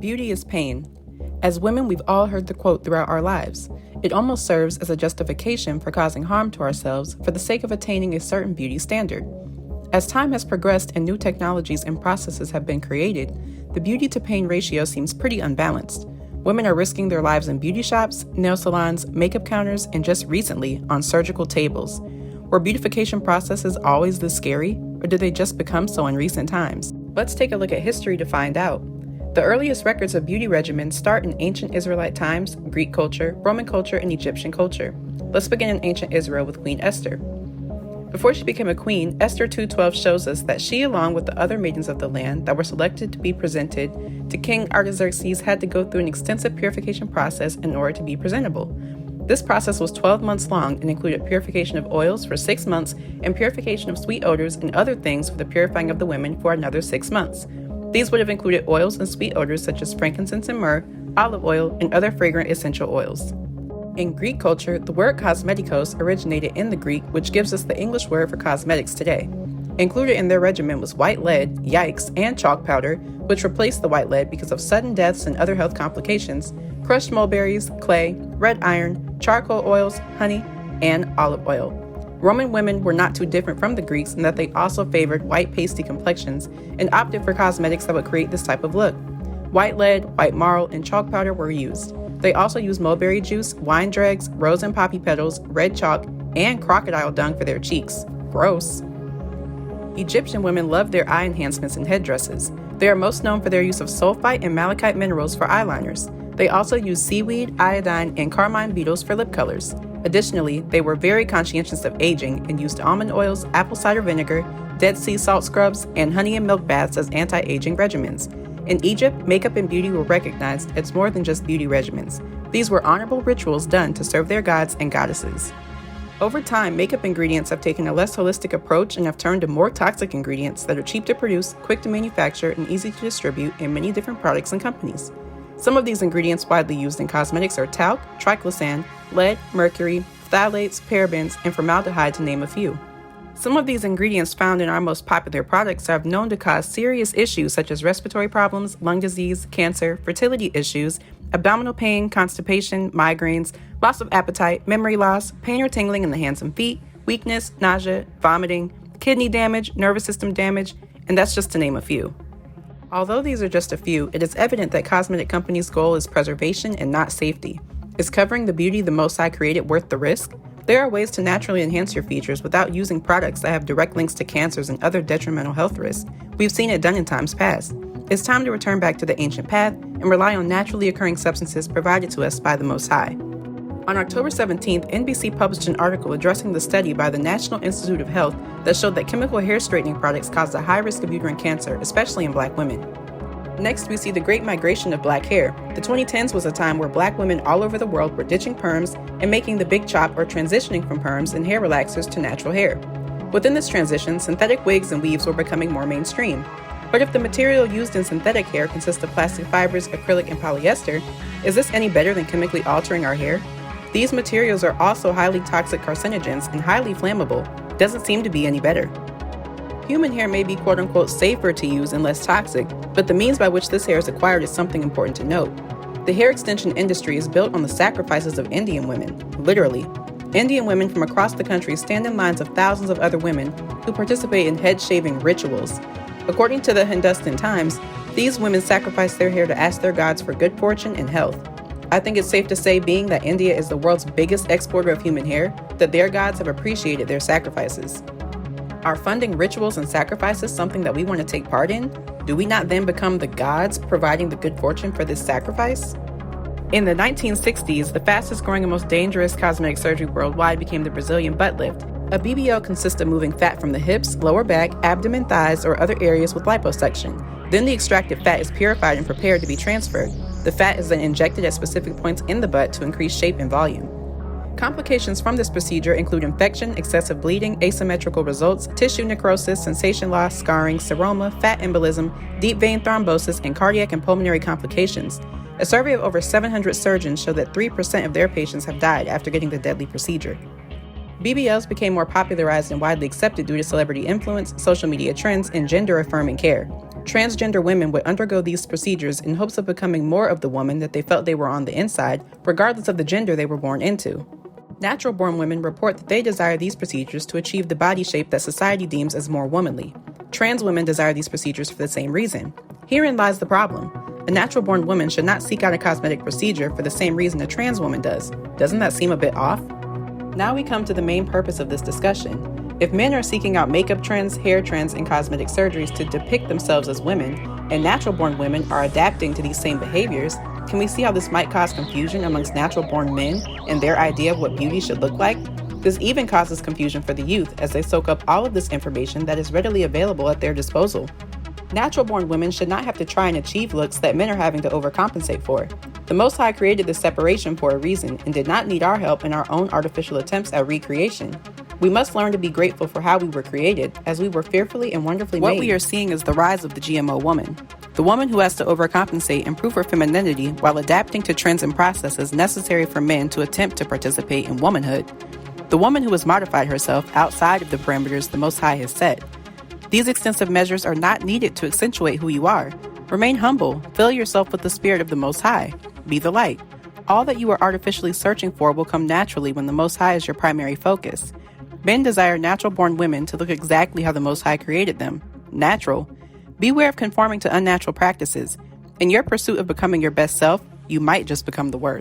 Beauty is pain. As women, we've all heard the quote throughout our lives. It almost serves as a justification for causing harm to ourselves for the sake of attaining a certain beauty standard. As time has progressed and new technologies and processes have been created, the beauty-to-pain ratio seems pretty unbalanced. Women are risking their lives in beauty shops, nail salons, makeup counters, and just recently, on surgical tables. Were beautification processes always this scary, or did they just become so in recent times? Let's take a look at history to find out. The earliest records of beauty regimens start in ancient Israelite times, Greek culture, Roman culture, and Egyptian culture. Let's begin in ancient Israel with Queen Esther. Before she became a queen, Esther 2:12 shows us that she, along with the other maidens of the land that were selected to be presented to King Artaxerxes, had to go through an extensive purification process in order to be presentable. This process was 12 months long and included purification of oils for 6 months and purification of sweet odors and other things for the purifying of the women for another 6 months. These would have included oils and sweet odors such as frankincense and myrrh, olive oil, and other fragrant essential oils. In Greek culture, the word cosmetikos originated in the Greek, which gives us the English word for cosmetics today. Included in their regimen was white lead, yikes, and chalk powder, which replaced the white lead because of sudden deaths and other health complications, crushed mulberries, clay, red iron, charcoal oils, honey, and olive oil. Roman women were not too different from the Greeks in that they also favored white pasty complexions and opted for cosmetics that would create this type of look. White lead, white marl, and chalk powder were used. They also used mulberry juice, wine dregs, rose and poppy petals, red chalk, and crocodile dung for their cheeks. Gross. Egyptian women loved their eye enhancements and headdresses. They are most known for their use of sulfite and malachite minerals for eyeliners. They also used seaweed, iodine, and carmine beetles for lip colors. Additionally, they were very conscientious of aging and used almond oils, apple cider vinegar, Dead Sea salt scrubs, and honey and milk baths as anti-aging regimens. In Egypt, makeup and beauty were recognized as more than just beauty regimens. These were honorable rituals done to serve their gods and goddesses. Over time, makeup ingredients have taken a less holistic approach and have turned to more toxic ingredients that are cheap to produce, quick to manufacture, and easy to distribute in many different products and companies. Some of these ingredients widely used in cosmetics are talc, triclosan, lead, mercury, phthalates, parabens, and formaldehyde, to name a few. Some of these ingredients found in our most popular products are known to cause serious issues such as respiratory problems, lung disease, cancer, fertility issues, abdominal pain, constipation, migraines, loss of appetite, memory loss, pain or tingling in the hands and feet, weakness, nausea, vomiting, kidney damage, nervous system damage, and that's just to name a few. Although these are just a few, it is evident that cosmetic companies' goal is preservation and not safety. Is covering the beauty the Most High created worth the risk? There are ways to naturally enhance your features without using products that have direct links to cancers and other detrimental health risks. We've seen it done in times past. It's time to return back to the ancient path and rely on naturally occurring substances provided to us by the Most High. On October 17th, NBC published an article addressing the study by the National Institute of Health that showed that chemical hair straightening products caused a high risk of uterine cancer, especially in Black women. Next, we see the great migration of Black hair. The 2010s was a time where Black women all over the world were ditching perms and making the big chop or transitioning from perms and hair relaxers to natural hair. Within this transition, synthetic wigs and weaves were becoming more mainstream. But if the material used in synthetic hair consists of plastic fibers, acrylic, and polyester, is this any better than chemically altering our hair? These materials are also highly toxic carcinogens and highly flammable. Doesn't seem to be any better. Human hair may be quote-unquote safer to use and less toxic, but the means by which this hair is acquired is something important to note. The hair extension industry is built on the sacrifices of Indian women, literally. Indian women from across the country stand in lines of thousands of other women who participate in head-shaving rituals. According to the Hindustan Times, these women sacrifice their hair to ask their gods for good fortune and health. I think it's safe to say, being that India is the world's biggest exporter of human hair, that their gods have appreciated their sacrifices. Are funding rituals and sacrifices something that we want to take part in? Do we not then become the gods providing the good fortune for this sacrifice? In the 1960s, the fastest growing and most dangerous cosmetic surgery worldwide became the Brazilian butt lift. A BBL consists of moving fat from the hips, lower back, abdomen, thighs, or other areas with liposuction. Then the extracted fat is purified and prepared to be transferred. The fat is then injected at specific points in the butt to increase shape and volume. Complications from this procedure include infection, excessive bleeding, asymmetrical results, tissue necrosis, sensation loss, scarring, seroma, fat embolism, deep vein thrombosis, and cardiac and pulmonary complications. A survey of over 700 surgeons showed that 3% of their patients have died after getting the deadly procedure. BBLs became more popularized and widely accepted due to celebrity influence, social media trends, and gender-affirming care. Transgender women would undergo these procedures in hopes of becoming more of the woman that they felt they were on the inside, regardless of the gender they were born into. Natural-born women report that they desire these procedures to achieve the body shape that society deems as more womanly. Trans women desire these procedures for the same reason. Herein lies the problem. A natural-born woman should not seek out a cosmetic procedure for the same reason a trans woman does. Doesn't that seem a bit off? Now we come to the main purpose of this discussion. If men are seeking out makeup trends, hair trends, and cosmetic surgeries to depict themselves as women, and natural-born women are adapting to these same behaviors, can we see how this might cause confusion amongst natural-born men and their idea of what beauty should look like? This even causes confusion for the youth as they soak up all of this information that is readily available at their disposal. Natural-born women should not have to try and achieve looks that men are having to overcompensate for. The Most High created this separation for a reason and did not need our help in our own artificial attempts at recreation. We must learn to be grateful for how we were created, as we were fearfully and wonderfully made. What we are seeing is the rise of the GMO woman. The woman who has to overcompensate and prove her femininity while adapting to trends and processes necessary for men to attempt to participate in womanhood. The woman who has modified herself outside of the parameters the Most High has set. These extensive measures are not needed to accentuate who you are. Remain humble, fill yourself with the spirit of the Most High. Be the light. All that you are artificially searching for will come naturally when the Most High is your primary focus. Men desire natural-born women to look exactly how the Most High created them. Natural. Beware of conforming to unnatural practices. In your pursuit of becoming your best self, you might just become the worst.